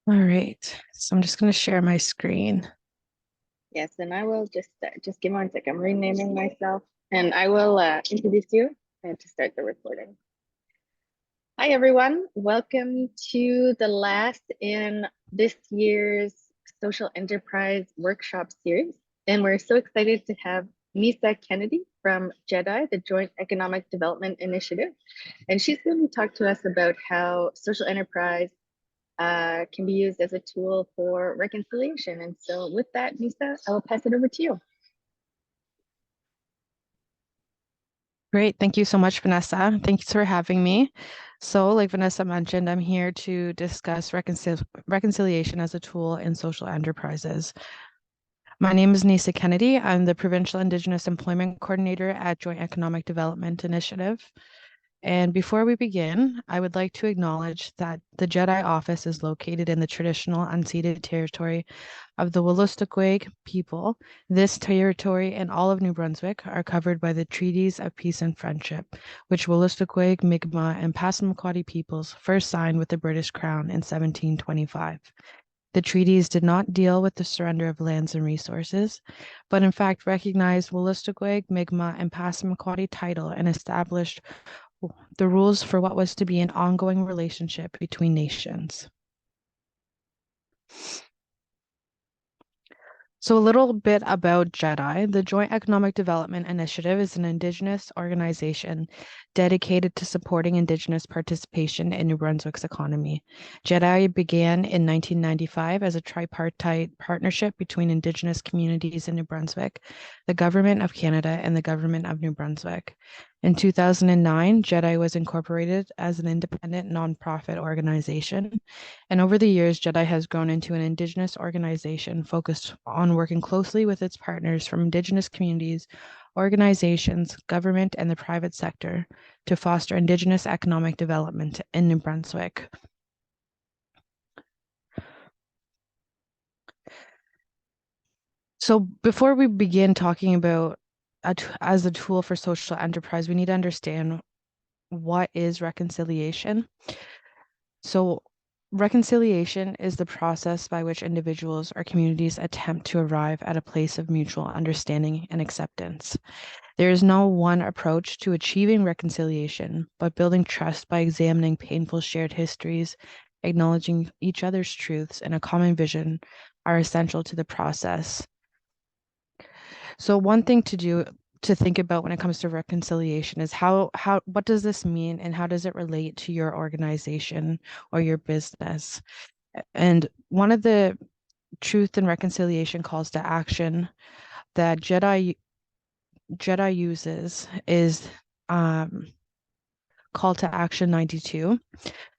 All right, so I'm just going to share my screen. Yes, and I will just give me one sec. I'm renaming myself, and I will introduce you and to start the recording. Hi, everyone. Welcome to the last in this year's Social Enterprise Workshop Series. And we're so excited to have Nisa Kennedy from JEDI, the Joint Economic Development Initiative. And she's going to talk to us about how social enterprise can be used as a tool for reconciliation. And so with that, Nisa, I will pass it over to you. Great, thank you so much, Vanessa. Thanks for having me. So, like Vanessa mentioned, I'm here to discuss reconciliation as a tool in social enterprises. My name is Nisa Kennedy. I'm the Provincial Indigenous Employment Coordinator at Joint Economic Development Initiative. And before we begin, I would like to acknowledge that the JEDI office is located in the traditional unceded territory of the Wolastoqey people. This territory and all of New Brunswick are covered by the Treaties of Peace and Friendship, which Wolastoqey, Mi'kmaq, and Passamaquoddy peoples first signed with the British Crown in 1725. The treaties did not deal with the surrender of lands and resources, but in fact recognized Wolastoqey, Mi'kmaq, and Passamaquoddy title and established the rules for what was to be an ongoing relationship between nations. So a little bit about JEDI. The Joint Economic Development Initiative is an Indigenous organization dedicated to supporting Indigenous participation in New Brunswick's economy. JEDI began in 1995 as a tripartite partnership between Indigenous communities in New Brunswick, the Government of Canada, and the Government of New Brunswick. In 2009, JEDI was incorporated as an independent nonprofit organization. And over the years, JEDI has grown into an Indigenous organization focused on working closely with its partners from Indigenous communities, organizations, government, and the private sector to foster Indigenous economic development in New Brunswick. So before we begin talking about as a tool for social enterprise, we need to understand what is reconciliation. So reconciliation is the process by which individuals or communities attempt to arrive at a place of mutual understanding and acceptance. There is no one approach to achieving reconciliation, but building trust by examining painful shared histories, acknowledging each other's truths, and a common vision are essential to the process. So one thing to think about when it comes to reconciliation is what does this mean and how does it relate to your organization or your business? And one of the truth and reconciliation calls to action that JEDI uses is call to action 92.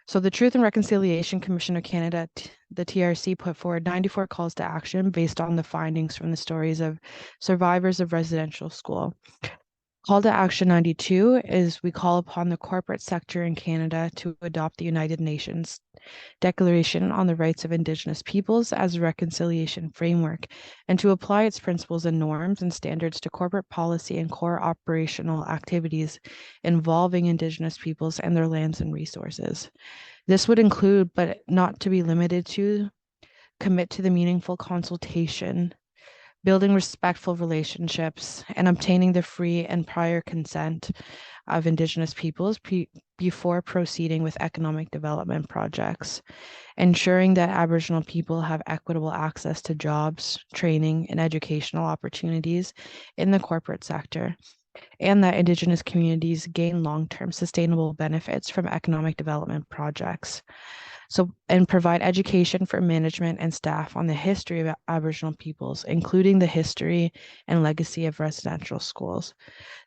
So the Truth and Reconciliation Commission of Canada, the TRC, put forward 94 calls to action based on the findings from the stories of survivors of residential school. Call to Action 92 is we call upon the corporate sector in Canada to adopt the United Nations Declaration on the Rights of Indigenous Peoples as a reconciliation framework and to apply its principles and norms and standards to corporate policy and core operational activities involving Indigenous peoples and their lands and resources. This would include, but not to be limited to, commit to the meaningful consultation, building respectful relationships, and obtaining the free and prior consent of Indigenous peoples before proceeding with economic development projects, ensuring that Aboriginal people have equitable access to jobs, training, and educational opportunities in the corporate sector, and that Indigenous communities gain long-term sustainable benefits from economic development projects. So, and provide education for management and staff on the history of Aboriginal peoples, including the history and legacy of residential schools,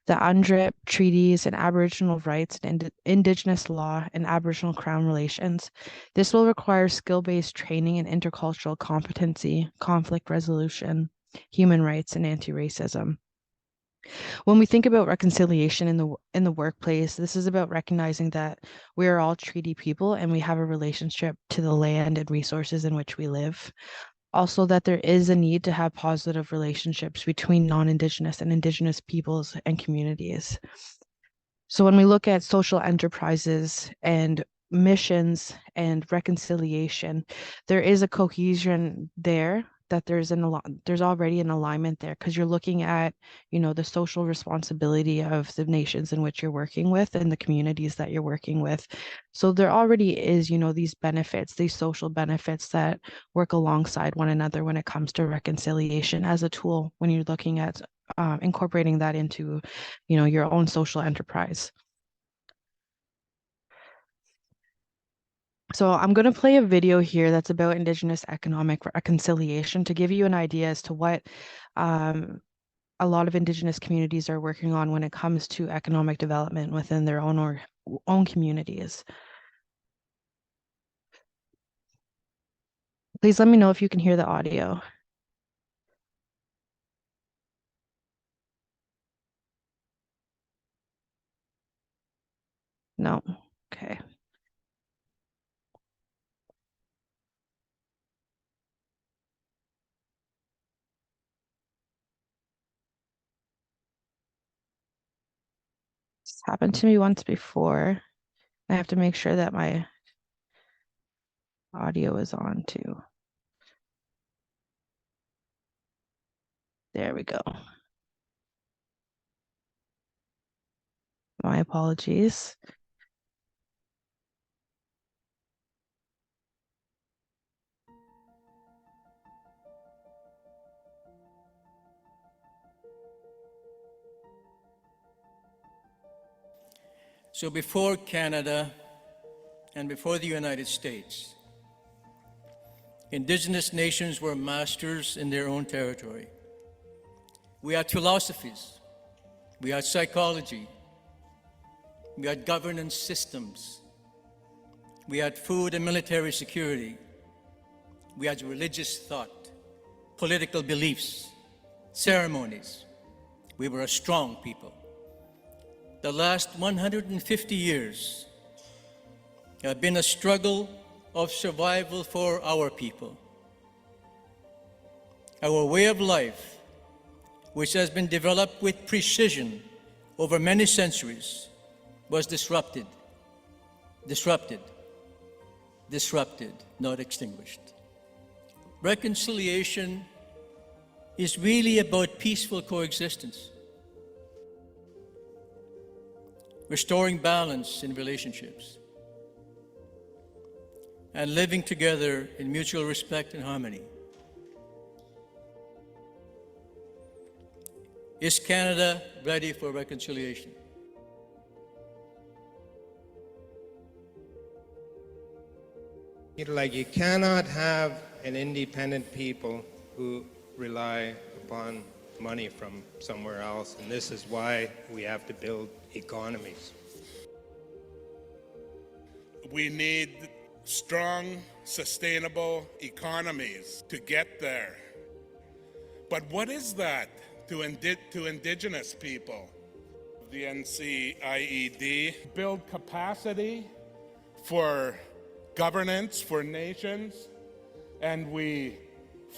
the UNDRIP treaties and Aboriginal rights and Indigenous law and Aboriginal Crown relations. This will require skill-based training in intercultural competency, conflict resolution, human rights, and anti-racism. When we think about reconciliation in the workplace, this is about recognizing that we are all treaty people and we have a relationship to the land and resources in which we live. Also, that there is a need to have positive relationships between non-Indigenous and Indigenous peoples and communities. So when we look at social enterprises and missions and reconciliation, there is a cohesion there, that there's already an alignment there, because you're looking at, the social responsibility of the nations in which you're working with and the communities that you're working with. So there already is, these benefits, these social benefits that work alongside one another when it comes to reconciliation as a tool when you're looking at incorporating that into, your own social enterprise. So I'm going to play a video here that's about Indigenous economic reconciliation to give you an idea as to what a lot of Indigenous communities are working on when it comes to economic development within their own communities. Please let me know if you can hear the audio. No. Okay. This happened to me once before. I have to make sure that my audio is on too. There we go. My apologies. So before Canada and before the United States, Indigenous nations were masters in their own territory. We had philosophies, we had psychology, we had governance systems, we had food and military security, we had religious thought, political beliefs, ceremonies. We were a strong people. The last 150 years have been a struggle of survival for our people. Our way of life, which has been developed with precision over many centuries, was disrupted, not extinguished. Reconciliation is really about peaceful coexistence, restoring balance in relationships, and living together in mutual respect and harmony. Is Canada ready for reconciliation? Like, you cannot have an independent people who rely upon money from somewhere else, and this is why we have to build economies. We need strong, sustainable economies to get there. But what is that to Indigenous people? The NCIED build capacity for governance for nations, and we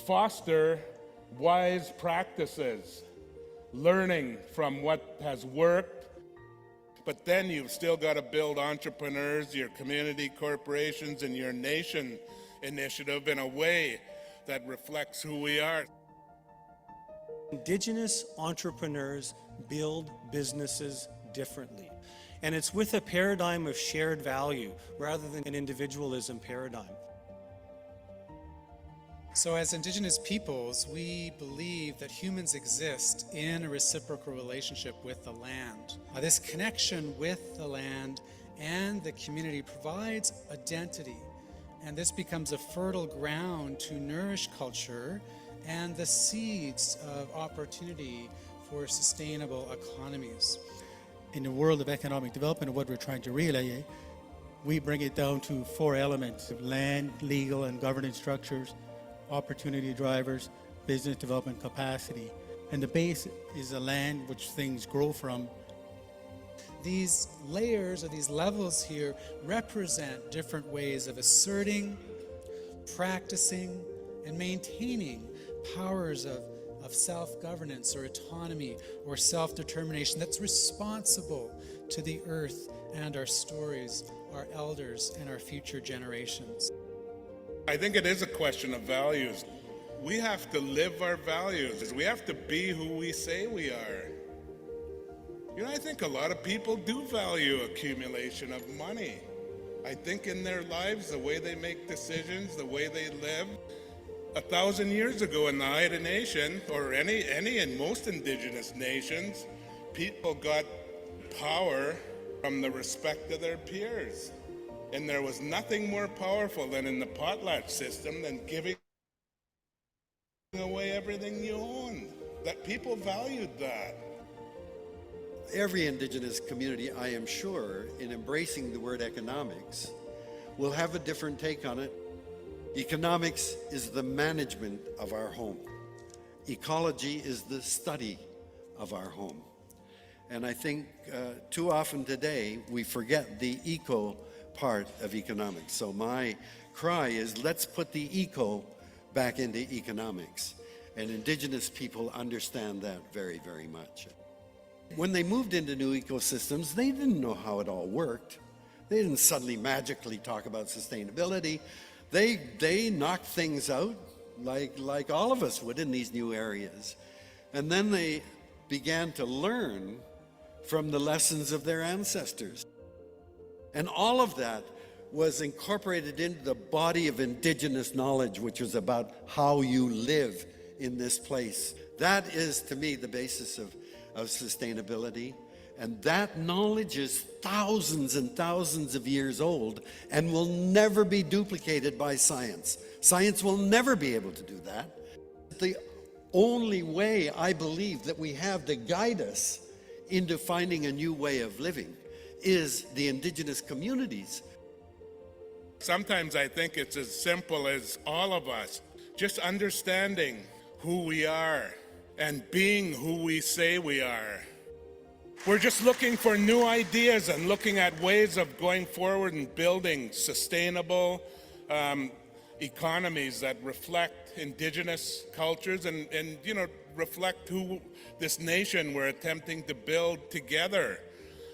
foster wise practices, learning from what has worked. But then you've still got to build entrepreneurs, your community corporations, and your nation initiative in a way that reflects who we are. Indigenous entrepreneurs build businesses differently. And it's with a paradigm of shared value rather than an individualism paradigm. So as Indigenous peoples, we believe that humans exist in a reciprocal relationship with the land. This connection with the land and the community provides identity, and this becomes a fertile ground to nourish culture and the seeds of opportunity for sustainable economies. In the world of economic development, what we're trying to relay, we bring it down to 4 elements: land, legal and governance structures, opportunity drivers, business development capacity. And the base is the land which things grow from. These layers or these levels here represent different ways of asserting, practicing, and maintaining powers of self-governance or autonomy or self-determination that's responsible to the earth and our stories, our elders and our future generations. I think it is a question of values. We have to live our values. We have to be who we say we are. You know, I think a lot of people do value accumulation of money. I think in their lives, the way they make decisions, the way they live. 1,000 years ago in the Haida Nation, or any and most Indigenous nations, people got power from the respect of their peers. And there was nothing more powerful than in the potlatch system than giving away everything you owned. That people valued that. Every Indigenous community, I am sure, in embracing the word economics, will have a different take on it. Economics is the management of our home. Ecology is the study of our home. And I think too often today we forget the eco part of economics. So my cry is, let's put the eco back into economics. And Indigenous people understand that very, very much. When they moved into new ecosystems, they didn't know how it all worked. They didn't suddenly magically talk about sustainability. They knocked things out like all of us would in these new areas. And then they began to learn from the lessons of their ancestors. And all of that was incorporated into the body of Indigenous knowledge, which was about how you live in this place. That is, to me, the basis of sustainability. And that knowledge is thousands and thousands of years old and will never be duplicated by science. Science will never be able to do that. The only way I believe that we have to guide us into finding a new way of living is the Indigenous communities. Sometimes I think it's as simple as all of us just understanding who we are and being who we say we are. We're just looking for new ideas and looking at ways of going forward and building sustainable economies that reflect Indigenous cultures and you know, reflect who this nation we're attempting to build together.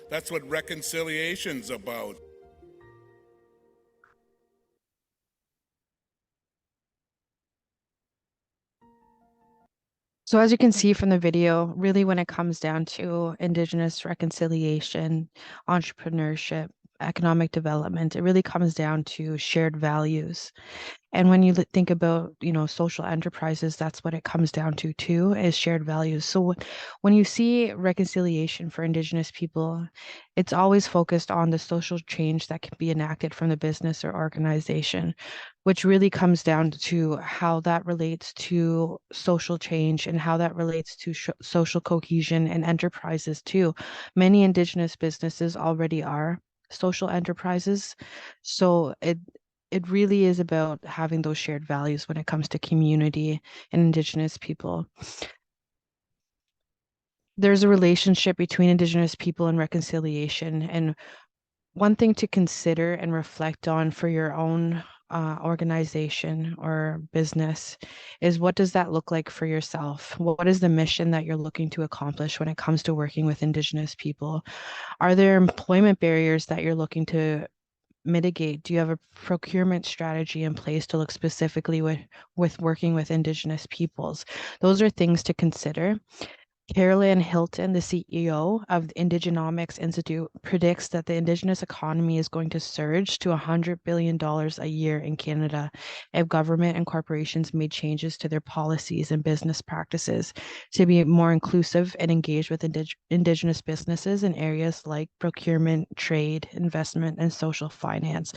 That's what reconciliation's about. So as you can see from the video, really when it comes down to Indigenous reconciliation, entrepreneurship, economic development, it really comes down to shared values. And when you think about, social enterprises, that's what it comes down to too, is shared values. So when you see reconciliation for Indigenous people, it's always focused on the social change that can be enacted from the business or organization, which really comes down to how that relates to social change and how that relates to social cohesion and enterprises too. Many Indigenous businesses already are social enterprises. So it really is about having those shared values when it comes to community and Indigenous people. There's a relationship between Indigenous people and reconciliation. And one thing to consider and reflect on for your own organization or business is, what does that look like for yourself? What is the mission that you're looking to accomplish when it comes to working with Indigenous people? Are there employment barriers that you're looking to mitigate? Do you have a procurement strategy in place to look specifically with working with Indigenous peoples? Those are things to consider. Carolyn Hilton, the CEO of the Indigenomics Institute, predicts that the Indigenous economy is going to surge to $100 billion a year in Canada if government and corporations made changes to their policies and business practices to be more inclusive and engaged with Indigenous businesses in areas like procurement, trade, investment, and social finance.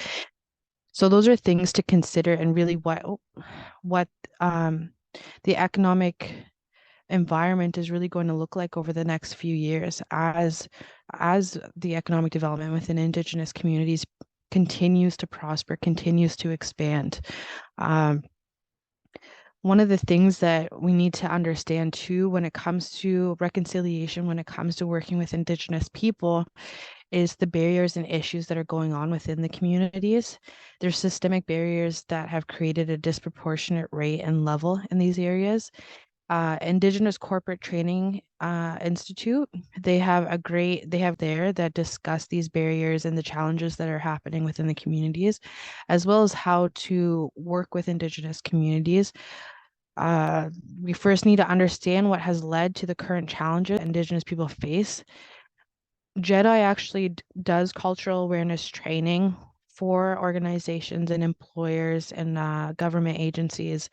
So those are things to consider, and really what the economic environment is really going to look like over the next few years as the economic development within Indigenous communities continues to prosper, continues to expand. One of the things that we need to understand too when it comes to reconciliation, when it comes to working with Indigenous people, is the barriers and issues that are going on within the communities. There's systemic barriers that have created a disproportionate rate and level in these areas. Indigenous Corporate Training Institute. They have there that discuss these barriers and the challenges that are happening within the communities, as well as how to work with Indigenous communities. We first need to understand what has led to the current challenges Indigenous people face. JEDI actually does cultural awareness training for organizations and employers and government agencies.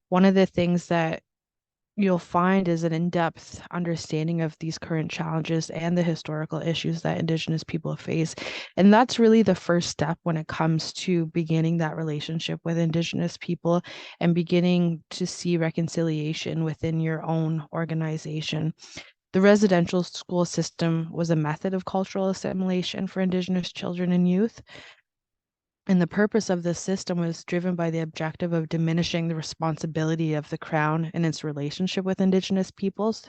One of the things that you'll find is an in-depth understanding of these current challenges and the historical issues that Indigenous people face. And that's really the first step when it comes to beginning that relationship with Indigenous people and beginning to see reconciliation within your own organization. The residential school system was a method of cultural assimilation for Indigenous children and youth. And the purpose of this system was driven by the objective of diminishing the responsibility of the Crown and its relationship with Indigenous peoples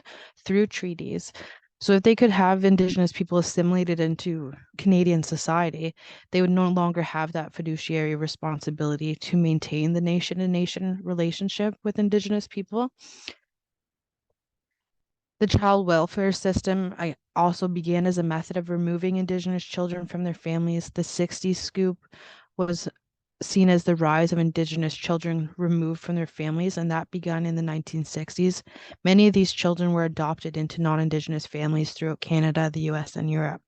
through treaties. So if they could have Indigenous people assimilated into Canadian society, they would no longer have that fiduciary responsibility to maintain the nation-to-nation relationship with Indigenous people. The child welfare system also began as a method of removing Indigenous children from their families. The 60s scoop was seen as the rise of Indigenous children removed from their families, and that began in the 1960s. Many of these children were adopted into non-Indigenous families throughout Canada, the US, and Europe.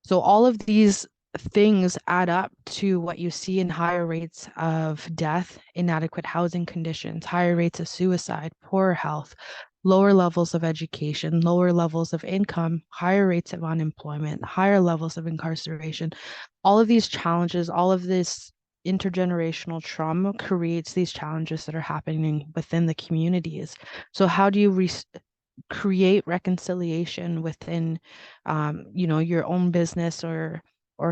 So all of these things add up to what you see in higher rates of death, inadequate housing conditions, higher rates of suicide, poorer health, lower levels of education, lower levels of income, higher rates of unemployment, higher levels of incarceration. All of these challenges, all of this intergenerational trauma creates these challenges that are happening within the communities. So how do you create reconciliation within your own business or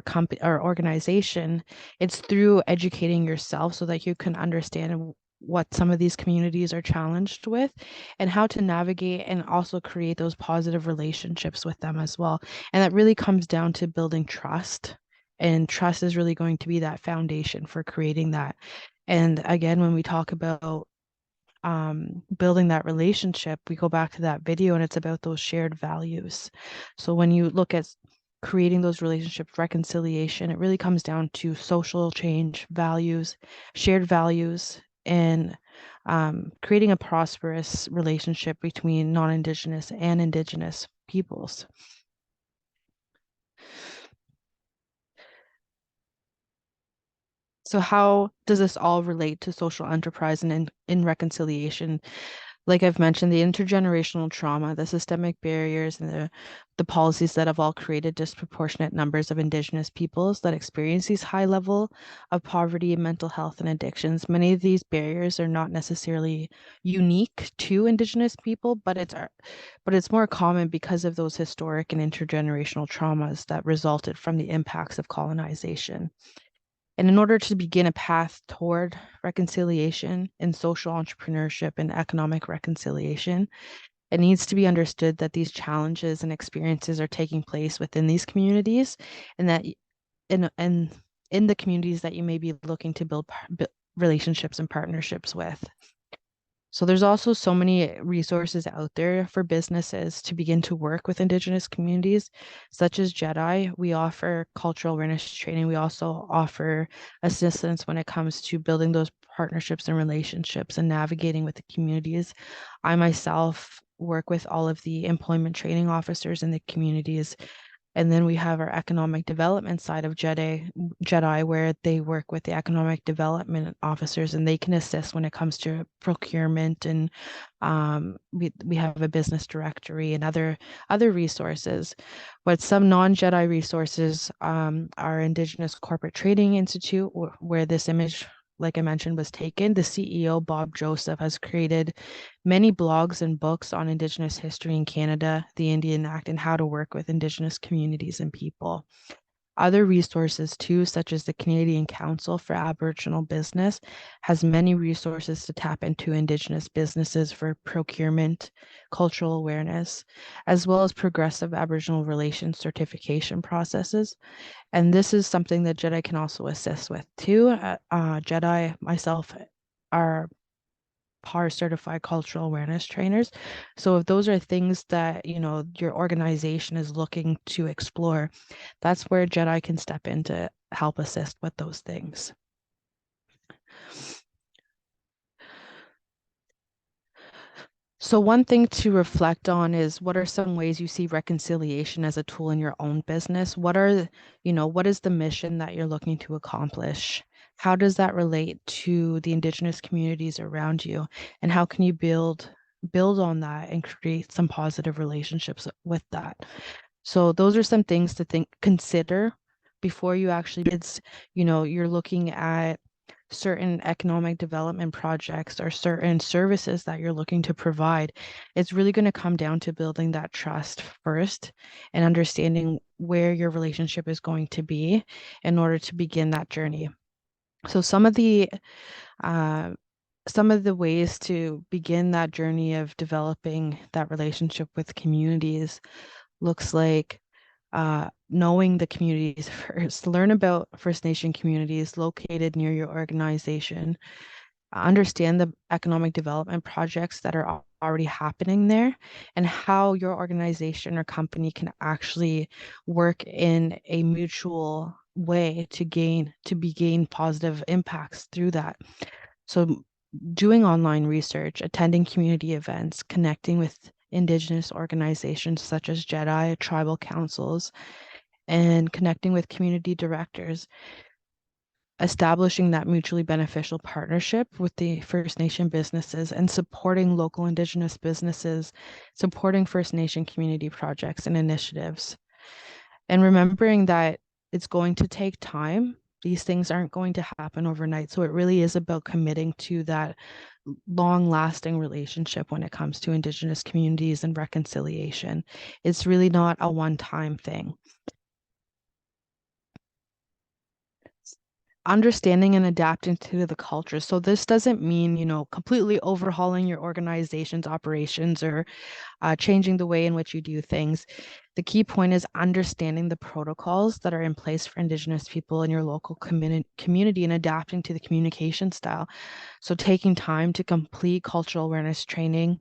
company or organization? It's through educating yourself so that you can understand what some of these communities are challenged with and how to navigate and also create those positive relationships with them as well. And that really comes down to building trust. And trust is really going to be that foundation for creating that. And again, when we talk about building that relationship, we go back to that video and it's about those shared values. So when you look at creating those relationships, reconciliation, it really comes down to social change, values, shared values, and creating a prosperous relationship between non-Indigenous and Indigenous peoples. So how does this all relate to social enterprise and in reconciliation? Like I've mentioned, the intergenerational trauma, the systemic barriers, and the policies that have all created disproportionate numbers of Indigenous peoples that experience these high level of poverty, mental health, and addictions. Many of these barriers are not necessarily unique to Indigenous people, but it's more common because of those historic and intergenerational traumas that resulted from the impacts of colonization. And in order to begin a path toward reconciliation and social entrepreneurship and economic reconciliation, it needs to be understood that these challenges and experiences are taking place within these communities and that in the communities that you may be looking to build relationships and partnerships with. So there's also so many resources out there for businesses to begin to work with Indigenous communities, such as JEDI. We offer cultural awareness training. We also offer assistance when it comes to building those partnerships and relationships and navigating with the communities. I myself work with all of the employment training officers in the communities. And then we have our economic development side of JEDI, where they work with the economic development officers and they can assist when it comes to procurement. And we have a business directory and other resources. But some non-JEDI resources are Indigenous Corporate Training Institute, where this image, like I mentioned, was taken. The CEO, Bob Joseph, has created many blogs and books on Indigenous history in Canada, the Indian Act, and how to work with Indigenous communities and people. Other resources too, such as the Canadian Council for Aboriginal Business, has many resources to tap into Indigenous businesses for procurement, cultural awareness, as well as progressive Aboriginal relations certification processes. And this is something that JEDI can also assist with too. JEDI, myself, are PAR certified cultural awareness trainers. So if those are things that, you know, your organization is looking to explore, that's where JEDI can step in to help assist with those things. So one thing to reflect on is, what are some ways you see reconciliation as a tool in your own business? What are, you know, what is the mission that you're looking to accomplish? How does that relate to the Indigenous communities around you? And how can you build on that and create some positive relationships with that? So those are some things to consider before you actually, it's, you know, you're looking at certain economic development projects or certain services that you're looking to provide. It's really going to come down to building that trust first and understanding where your relationship is going to be in order to begin that journey. So some of the ways to begin that journey of developing that relationship with communities looks like knowing the communities first. Learn about First Nation communities located near your organization. Understand the economic development projects that are already happening there and how your organization or company can actually work in a mutual way to gain positive impacts through that. So doing online research, attending community events, connecting with Indigenous organizations such as JEDI, tribal councils, and connecting with community directors, establishing that mutually beneficial partnership with the First Nation businesses and supporting local Indigenous businesses, supporting First Nation community projects and initiatives. And remembering that it's going to take time. These things aren't going to happen overnight. So it really is about committing to that long-lasting relationship when it comes to Indigenous communities and reconciliation. It's really not a one-time thing. Understanding and adapting to the culture. So this doesn't mean, you know, completely overhauling your organization's operations or changing the way in which you do things. The key point is understanding the protocols that are in place for Indigenous people in your local community and adapting to the communication style. So taking time to complete cultural awareness training,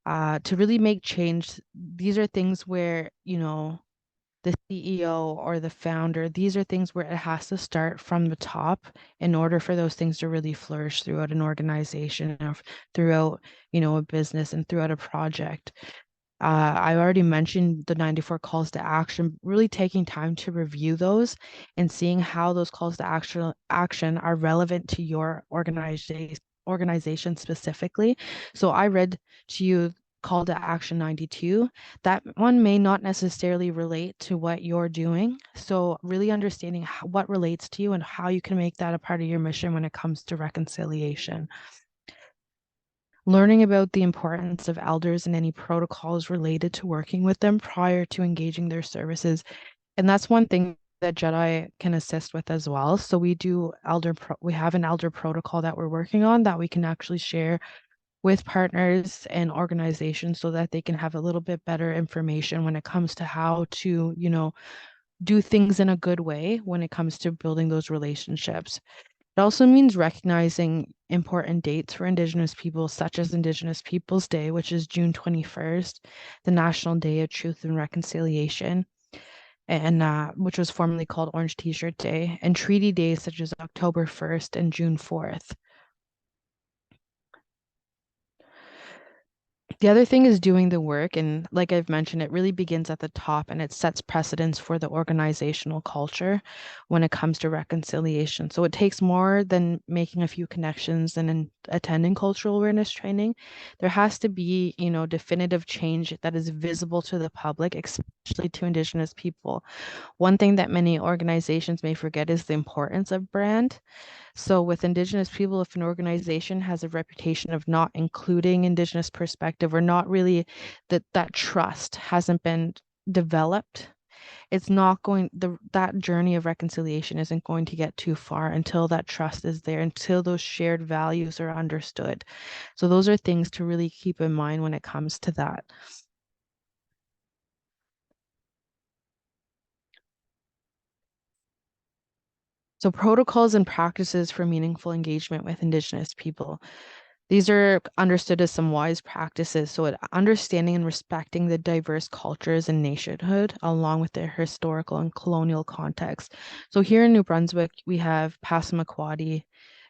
to really make change. These are things where, you know, the CEO or the founder, these are things where it has to start from the top in order for those things to really flourish throughout an organization or throughout, you know, a business and throughout a project. I already mentioned the 94 calls to action, really taking time to review those and seeing how those calls to action are relevant to your organization specifically. So I read to you call to action 92. That one may not necessarily relate to what you're doing. So really understanding what relates to you and how you can make that a part of your mission when it comes to reconciliation. Learning about the importance of elders and any protocols related to working with them prior to engaging their services. And that's one thing that JEDI can assist with as well. So we have an elder protocol that we're working on that we can actually share with partners and organizations so that they can have a little bit better information when it comes to how to, you know, do things in a good way when it comes to building those relationships. It also means recognizing important dates for Indigenous people, such as Indigenous Peoples Day, which is June 21st, the National Day of Truth and Reconciliation, and which was formerly called Orange T-shirt Day, and treaty days such as October 1st and June 4th. The other thing is doing the work, and like I've mentioned, it really begins at the top and it sets precedents for the organizational culture when it comes to reconciliation. So it takes more than making a few connections and attending cultural awareness training. There has to be, you know, definitive change that is visible to the public, especially to Indigenous people. One thing that many organizations may forget is the importance of brand. So with Indigenous people, if an organization has a reputation of not including Indigenous perspective or not really that trust hasn't been developed, it's not going, that journey of reconciliation isn't going to get too far until that trust is there, until those shared values are understood. So those are things to really keep in mind when it comes to that. So protocols and practices for meaningful engagement with Indigenous people. These are understood as some wise practices. So understanding and respecting the diverse cultures and nationhood along with their historical and colonial context. So here in New Brunswick, we have Passamaquoddy,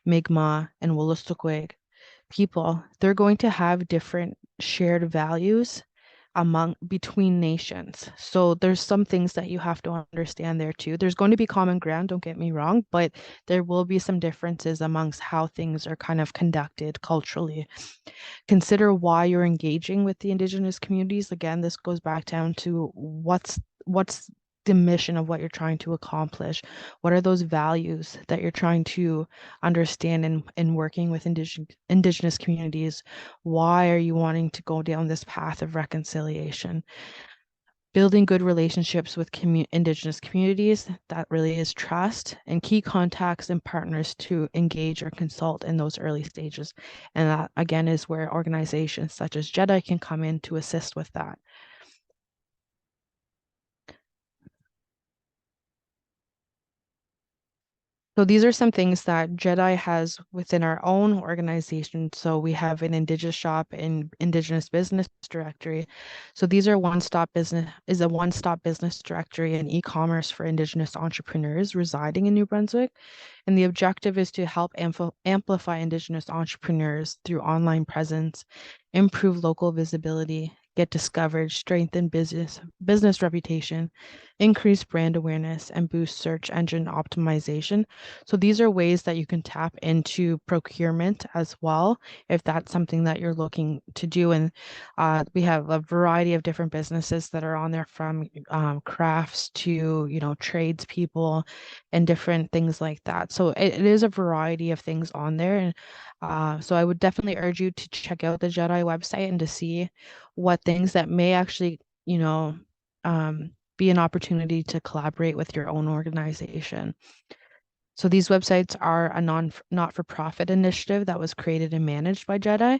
Mi'kmaq, and Wolastoqey people. They're going to have different shared values between nations. So there's some things that you have to understand there too. There's going to be common ground, don't get me wrong, but there will be some differences amongst how things are kind of conducted culturally. Consider why you're engaging with the Indigenous communities. Again, this goes back down to what's the mission of what you're trying to accomplish. What are those values that you're trying to understand in working with Indigenous communities? Why are you wanting to go down this path of reconciliation? Building good relationships with Indigenous communities, that really is trust, and key contacts and partners to engage or consult in those early stages. And that, again, is where organizations such as JEDI can come in to assist with that. So these are some things that JEDI has within our own organization. So we have an Indigenous shop and Indigenous business directory. So these are a one-stop business directory and e-commerce for Indigenous entrepreneurs residing in New Brunswick. And the objective is to help amplify Indigenous entrepreneurs through online presence, improve local visibility, get discovered, strengthen business reputation, increase brand awareness, and boost search engine optimization. So these are ways that you can tap into procurement as well, if that's something that you're looking to do. And we have a variety of different businesses that are on there, from crafts to, tradespeople and different things like that. So it is a variety of things on there. And so I would definitely urge you to check out the JEDI website and to see what things that may actually, be an opportunity to collaborate with your own organization. So these websites are a not-for-profit initiative that was created and managed by JEDI.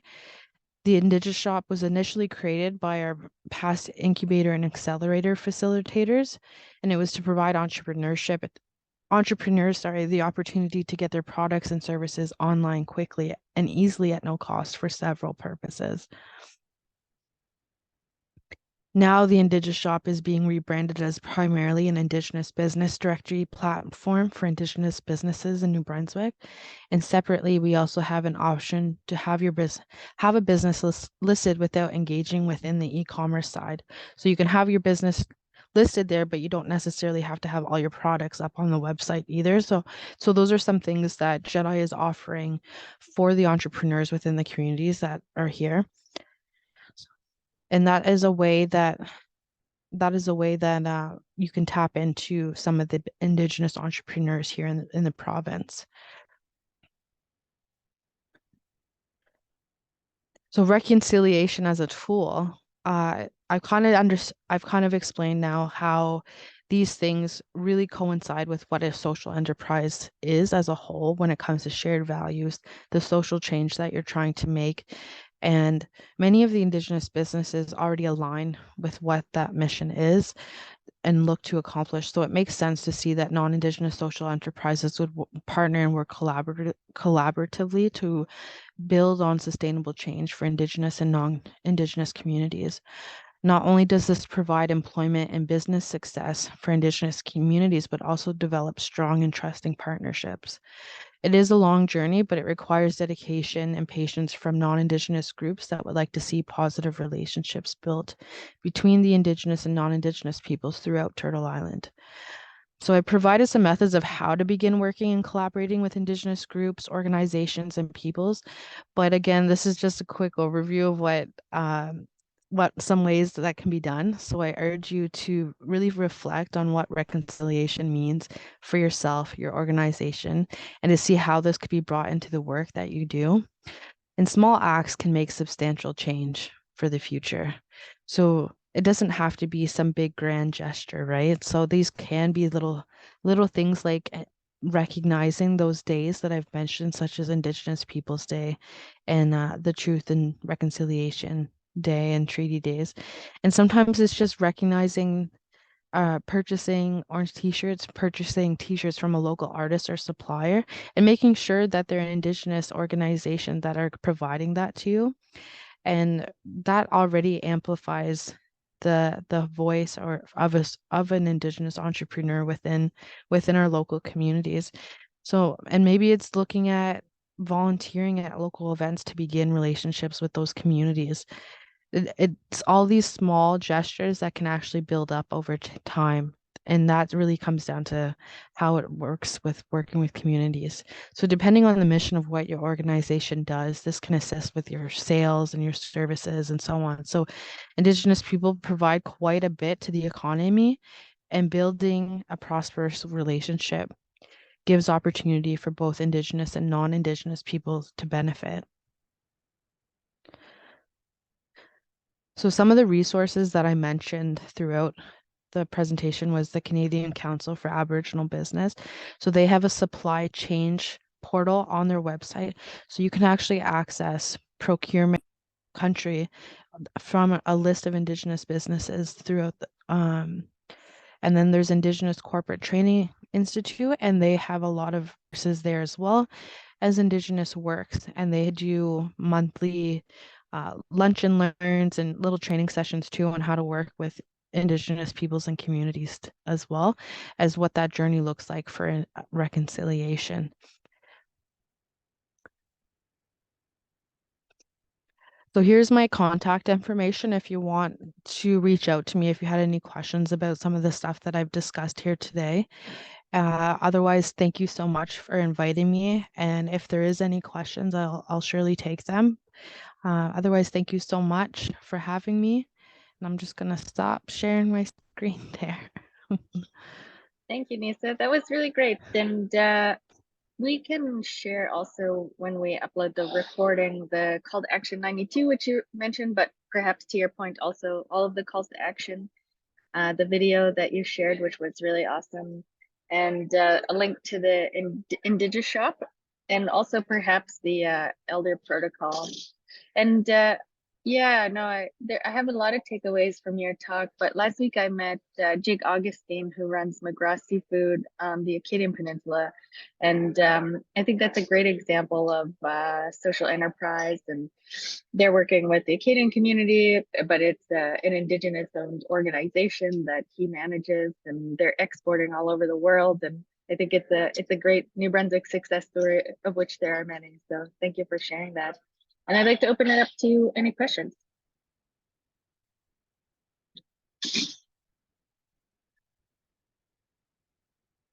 The Indigenous Shop was initially created by our past incubator and accelerator facilitators, and it was to provide entrepreneurs the opportunity to get their products and services online quickly and easily at no cost for several purposes. Now the Indigenous Shop is being rebranded as primarily an Indigenous business directory platform for Indigenous businesses in New Brunswick. And separately, we also have an option to have a business listed without engaging within the e-commerce side. So you can have your business listed there, but you don't necessarily have to have all your products up on the website either. So those are some things that JEDI is offering for the entrepreneurs within the communities that are here. And that is a way that you can tap into some of the Indigenous entrepreneurs here in the province. So reconciliation as a tool, I've kind of explained now how these things really coincide with what a social enterprise is as a whole when it comes to shared values, the social change that you're trying to make. And many of the Indigenous businesses already align with what that mission is and look to accomplish. So it makes sense to see that non-Indigenous social enterprises would partner and work collaboratively to build on sustainable change for Indigenous and non-Indigenous communities. Not only does this provide employment and business success for Indigenous communities, but also develop strong and trusting partnerships. It is a long journey, but it requires dedication and patience from non-Indigenous groups that would like to see positive relationships built between the Indigenous and non-Indigenous peoples throughout Turtle Island. So I provided some methods of how to begin working and collaborating with Indigenous groups, organizations, and peoples. But again, this is just a quick overview of what some ways that can be done. So I urge you to really reflect on what reconciliation means for yourself, your organization, and to see how this could be brought into the work that you do. And small acts can make substantial change for the future. So it doesn't have to be some big grand gesture, right? So these can be little things like recognizing those days that I've mentioned, such as Indigenous Peoples Day and the Truth and Reconciliation Day and Treaty Days. And sometimes it's just recognizing purchasing orange t-shirts, purchasing t-shirts from a local artist or supplier, and making sure that they're an Indigenous organization that are providing that to you. And that already amplifies the voice or of an Indigenous entrepreneur within our local communities. So, and maybe it's looking at volunteering at local events to begin relationships with those communities. It's all these small gestures that can actually build up over time. And that really comes down to how it works with working with communities. So depending on the mission of what your organization does, this can assist with your sales and your services and so on. So Indigenous people provide quite a bit to the economy, and building a prosperous relationship gives opportunity for both Indigenous and non-Indigenous peoples to benefit. So some of the resources that I mentioned throughout the presentation was the Canadian Council for Aboriginal Business. So they have a supply chain portal on their website. So you can actually access procurement country from a list of Indigenous businesses throughout the, and then there's Indigenous Corporate Training Institute, and they have a lot of resources there as well as Indigenous Works, and they do monthly lunch and learns and little training sessions too on how to work with Indigenous peoples and communities as well as what that journey looks like for reconciliation. So here's my contact information if you want to reach out to me if you had any questions about some of the stuff that I've discussed here today. Otherwise, thank you so much for inviting me. And if there is any questions, I'll surely take them. Otherwise, thank you so much for having me. And I'm just going to stop sharing my screen there. Thank you, Nisa. That was really great. And we can share also when we upload the recording, the call to action 92, which you mentioned, but perhaps to your point also all of the calls to action, the video that you shared, which was really awesome, and a link to the Indigenous shop, and also perhaps the elder protocol. And yeah, no, I have a lot of takeaways from your talk, but last week I met Jake Augustine, who runs McGraw Seafood on the Acadian Peninsula. And I think that's a great example of social enterprise, and they're working with the Acadian community, but it's an Indigenous owned organization that he manages, and they're exporting all over the world. And I think it's a great New Brunswick success story, of which there are many. So thank you for sharing that. And I'd like to open it up to any questions.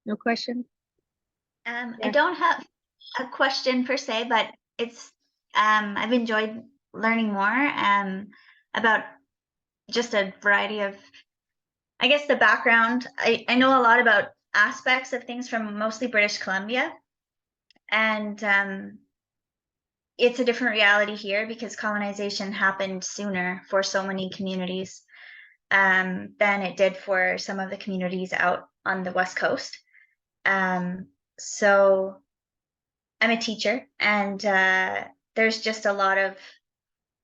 No questions? I don't have a question per se, but it's I've enjoyed learning more about just a variety of, I guess, the background. I know a lot about aspects of things from mostly British Columbia, and it's a different reality here because colonization happened sooner for so many communities than it did for some of the communities out on the West Coast. So I'm a teacher, and there's just a lot of,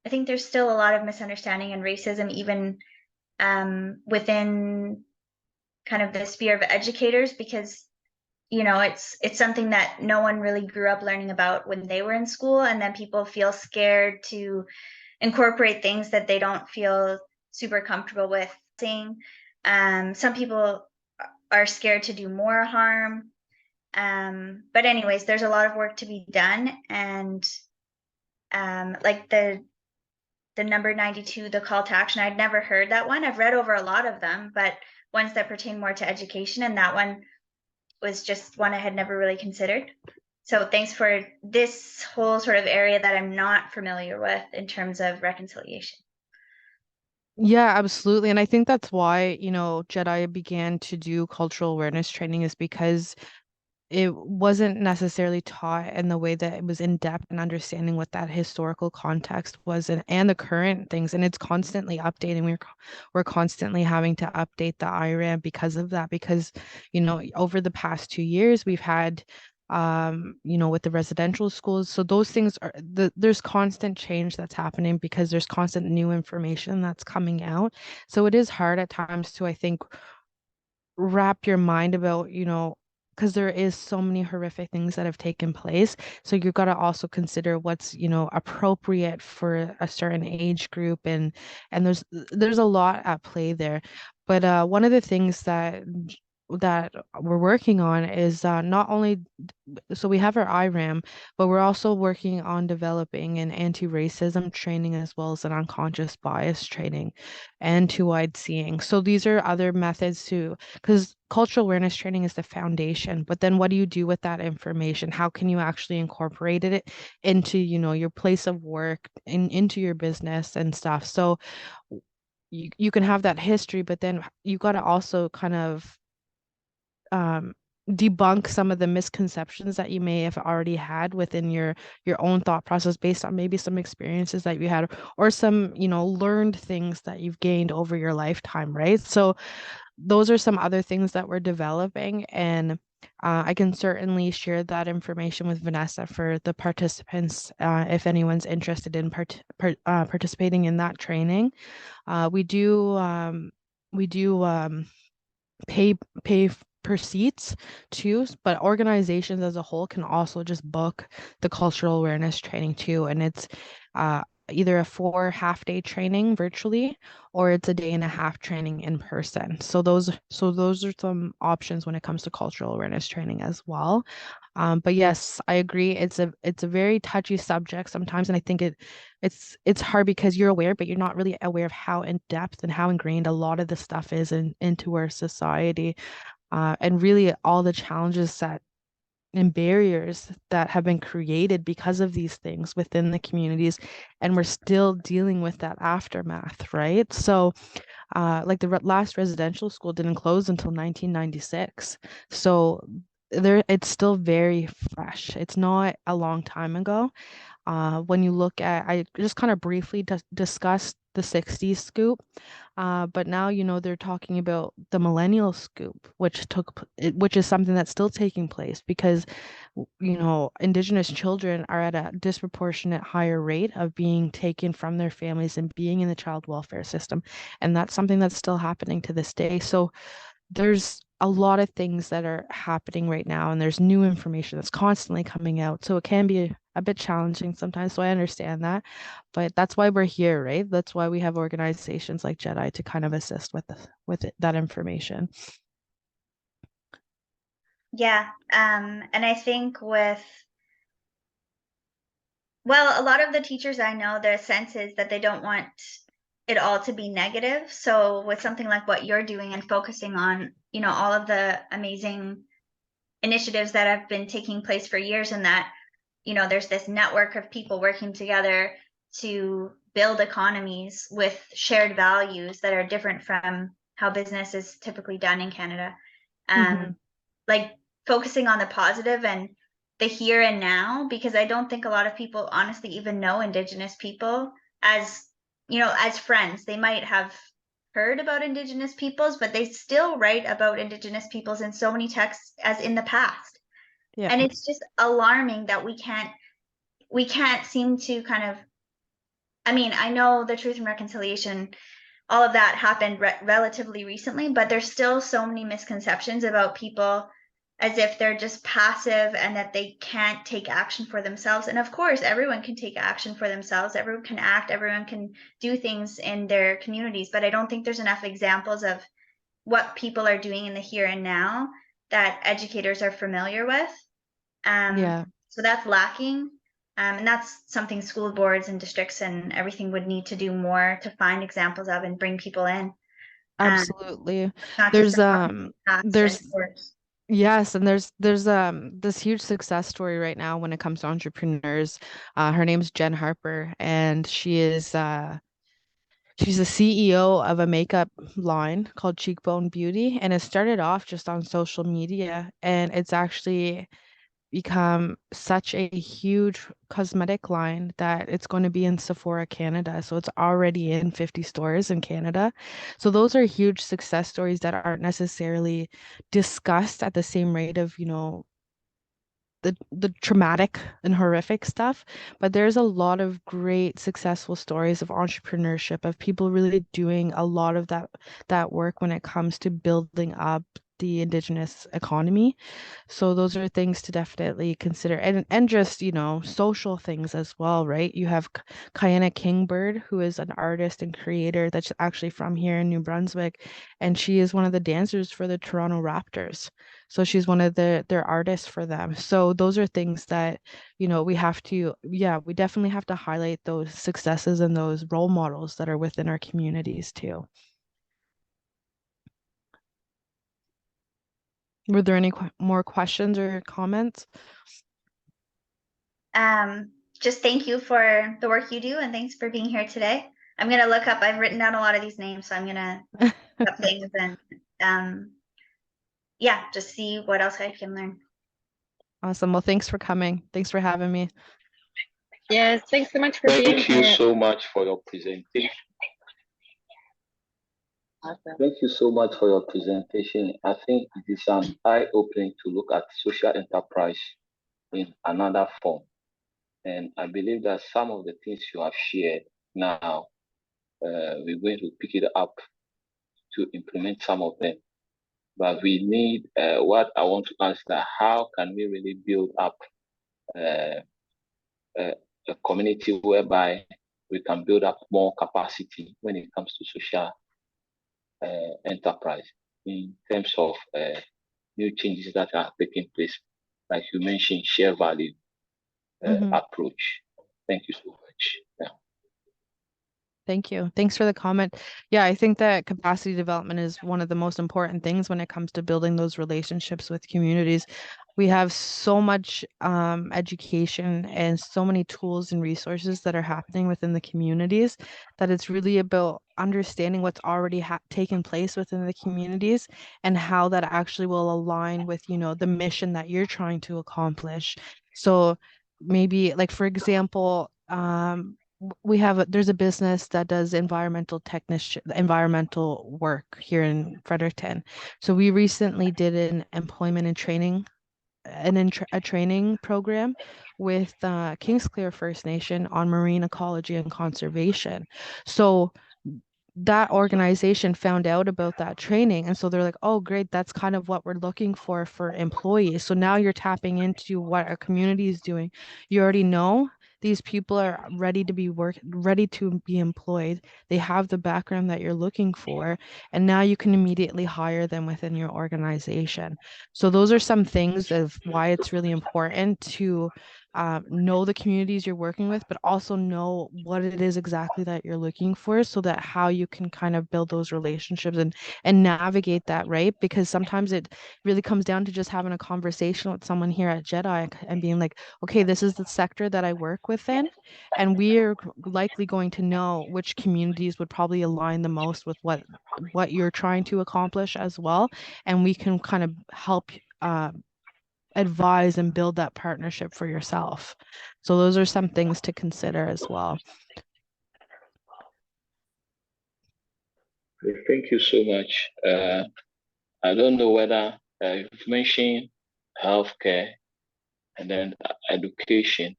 I think there's still a lot of misunderstanding and racism even within kind of the sphere of educators, because you know, it's something that no one really grew up learning about when they were in school, and then people feel scared to incorporate things that they don't feel super comfortable with saying. Some people are scared to do more harm. But anyways, there's a lot of work to be done, and like the number 92, the call to action, I'd never heard that one. I've read over a lot of them, but ones that pertain more to education, and that one was just one I had never really considered. So thanks for this whole sort of area that I'm not familiar with in terms of reconciliation. Yeah, absolutely. And I think that's why, JEDI began to do cultural awareness training, is because it wasn't necessarily taught in the way that it was in depth and understanding what that historical context was, and the current things. And it's constantly updating. We're constantly having to update the IRAM because of that, because, over the past 2 years, we've had, with the residential schools. So those things there's constant change that's happening because there's constant new information that's coming out. So it is hard at times to, I think, wrap your mind about, because there is so many horrific things that have taken place. So you've got to also consider what's, appropriate for a certain age group, and there's a lot at play there. But one of the things that we're working on is not only so we have our IRAM, but we're also working on developing an anti-racism training as well as an unconscious bias training and two-eyed seeing. So these are other methods to, because cultural awareness training is the foundation, but then what do you do with that information? How can you actually incorporate it into, your place of work, into your business and stuff? So you can have that history, but then you got to also kind of um, debunk some of the misconceptions that you may have already had within your own thought process based on maybe some experiences that you had or some, learned things that you've gained over your lifetime, right? So those are some other things that we're developing, and I can certainly share that information with Vanessa for the participants if anyone's interested in participating in that training. We do pay per seats too, but organizations as a whole can also just book the cultural awareness training too, and it's uh, either a 4 half-day training virtually or it's a day and a half training in person. So those are some options when it comes to cultural awareness training as well. But yes, I agree. It's a very touchy subject sometimes, and I think it's hard because you're aware, but you're not really aware of how in depth and how ingrained a lot of the stuff is into our society, and really all the challenges and barriers that have been created because of these things within the communities, and we're still dealing with that aftermath, right? So like the last residential school didn't close until 1996. So it's still very fresh. It's not a long time ago. When you look at, I just kind of briefly discussed the 60s scoop, but now, they're talking about the millennial scoop, which is something that's still taking place because, Indigenous children are at a disproportionate higher rate of being taken from their families and being in the child welfare system. And that's something that's still happening to this day. So there's a lot of things that are happening right now, and there's new information that's constantly coming out. So it can be a bit challenging sometimes. So I understand that, but that's why we're here, right? That's why we have organizations like JEDI to kind of assist with that information. Yeah, and I think well, a lot of the teachers I know, their sense is that they don't want it all to be negative. So with something like what you're doing and focusing on, all of the amazing initiatives that have been taking place for years, and that, there's this network of people working together to build economies with shared values that are different from how business is typically done in Canada. Like focusing on the positive and the here and now, because I don't think a lot of people honestly even know Indigenous people as, as friends. They might have heard about Indigenous peoples, but they still write about Indigenous peoples in so many texts as in the past. Yeah. And it's just alarming that we can't seem to kind of, I mean, I know the Truth and Reconciliation, all of that happened relatively recently, but there's still so many misconceptions about people as if they're just passive and that they can't take action for themselves. And of course, everyone can take action for themselves. Everyone can act, everyone can do things in their communities, but I don't think there's enough examples of what people are doing in the here and now that educators are familiar with. Yeah. So that's lacking. And that's something school boards and districts and everything would need to do more to find examples of and bring people in. Absolutely. Not There's just there's Yes, and there's this huge success story right now when it comes to entrepreneurs. Her name's Jen Harper, and she's the CEO of a makeup line called Cheekbone Beauty, and it started off just on social media, and it's actually become such a huge cosmetic line that it's going to be in Sephora Canada. So it's already in 50 stores in Canada. So those are huge success stories that aren't necessarily discussed at the same rate of, the traumatic and horrific stuff, but there's a lot of great successful stories of entrepreneurship, of people really doing a lot of that work when it comes to building up the Indigenous economy. So those are things to definitely consider, and just, you know, social things as well, right? You have Kiana Kingbird, who is an artist and creator that's actually from here in New Brunswick, and she is one of the dancers for the Toronto Raptors. So she's one of their artists for them. So those are things that, you know, we have to, yeah, we definitely have to highlight those successes and those role models that are within our communities too. Were there any more questions or comments? Just thank you for the work you do, and thanks for being here today. I'm gonna look up, I've written down a lot of these names, so I'm gonna look up things and yeah, just see what else I can learn. Awesome. Well, thanks for coming. Thanks for having me. Yes, thanks so much for being here. Thank you so much for your presentation. Awesome. Thank you so much for your presentation. I think it is an eye-opening to look at social enterprise in another form. And I believe that some of the things you have shared now, we're going to pick it up to implement some of them. But we need, what I want to ask that, how can we really build up a community whereby we can build up more capacity when it comes to social enterprise in terms of new changes that are taking place, like you mentioned, share value approach. Thank you so much. Yeah. Thank you. Thanks for the comment. Yeah, I think that capacity development is one of the most important things when it comes to building those relationships with communities. We have so much education and so many tools and resources that are happening within the communities that it's really about understanding what's already taken place within the communities and how that actually will align with, you know, the mission that you're trying to accomplish. So maybe, like, for example, there's a business that does environmental work here in Fredericton. So we recently did an employment and training a training program with Kingsclear First Nation on marine ecology and conservation. So that organization found out about that training, and so they're like, oh great, that's kind of what we're looking for employees. So now you're tapping into what our community is doing. You already know these people are ready to be employed. They have the background that you're looking for, and now you can immediately hire them within your organization. So those are some things of why it's really important to know the communities you're working with, but also know what it is exactly that you're looking for, so that how you can kind of build those relationships and navigate that, right? Because sometimes it really comes down to just having a conversation with someone here at JEDI and being like, okay, this is the sector that I work within, and we're likely going to know which communities would probably align the most with what you're trying to accomplish as well, and we can kind of help advise and build that partnership for yourself. So those are some things to consider as well. Thank you so much. I don't know whether you've mentioned healthcare and then education,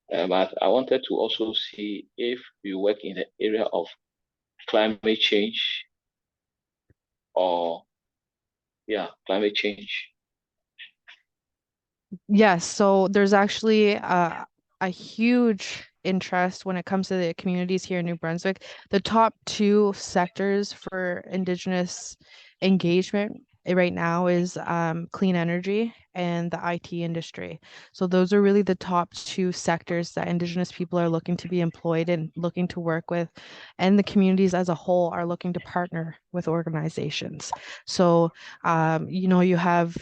but I wanted to also see if you work in the area of climate change or, yeah, climate change. Yes, so there's actually a huge interest when it comes to the communities here in New Brunswick. The top two sectors for Indigenous engagement right now is clean energy and the IT industry. So those are really the top two sectors that Indigenous people are looking to be employed and looking to work with, and the communities as a whole are looking to partner with organizations. So you know, you have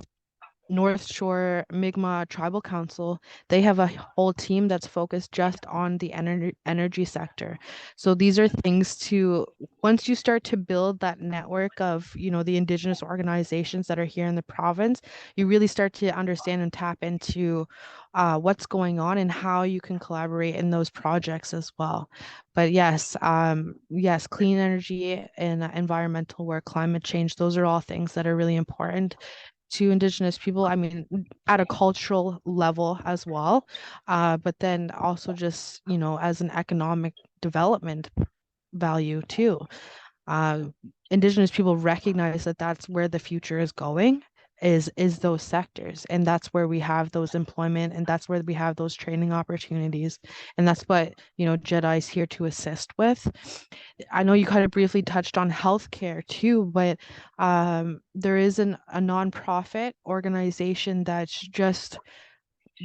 North Shore Mi'kmaq Tribal Council. They have a whole team that's focused just on the energy sector. So these are things to, once you start to build that network of, you know, the Indigenous organizations that are here in the province, you really start to understand and tap into what's going on and how you can collaborate in those projects as well. But yes, yes, clean energy and environmental work, climate change, those are all things that are really important to Indigenous people. I mean, at a cultural level as well, but then also just, you know, as an economic development value too. Indigenous people recognize that that's where the future is going, is those sectors, and that's where we have those employment, and that's where we have those training opportunities, and that's what JEDI is here to assist with. I know you kind of briefly touched on healthcare too, but there is a nonprofit organization that's just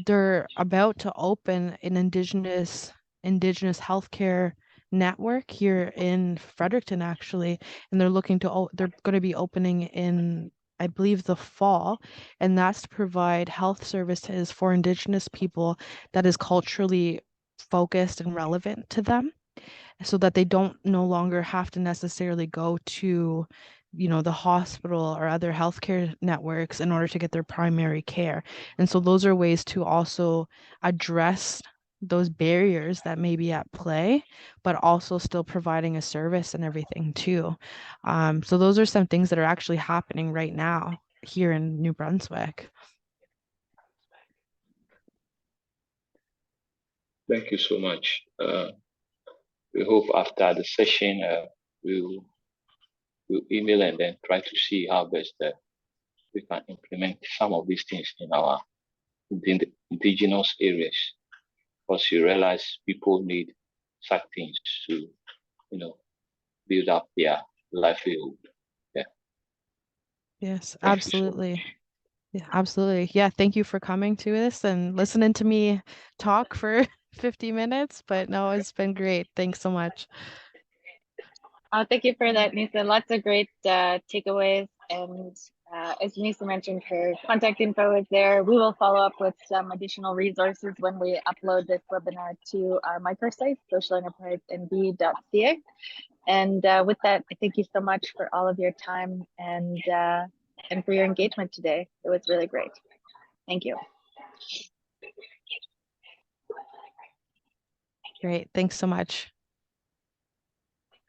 they're about to open an indigenous healthcare network here in Fredericton, actually, and they're looking to they're going to be opening in, I believe, the fall, and that's to provide health services for Indigenous people that is culturally focused and relevant to them, so that they don't no longer have to necessarily go to the hospital or other healthcare networks in order to get their primary care. And so those are ways to also address those barriers that may be at play, but also still providing a service and everything too. So those are some things that are actually happening right now here in New Brunswick. Thank you so much. We hope after the session, we'll email and then try to see how best we can implement some of these things in our indigenous areas. Because you realize people need such things to, build up their livelihood. Yeah. Yes, Thank absolutely. you so much. Yeah, absolutely. Yeah, thank you for coming to this and listening to me talk for 50 minutes, but no, it's been great. Thanks so much. Thank you for that, Nisa. Lots of great takeaways. And as Nisa mentioned, her contact info is there. We will follow up with some additional resources when we upload this webinar to our microsite, socialenterprisenb.ca. And with that, I thank you so much for all of your time and for your engagement today. It was really great. Thank you. Great. Thanks so much.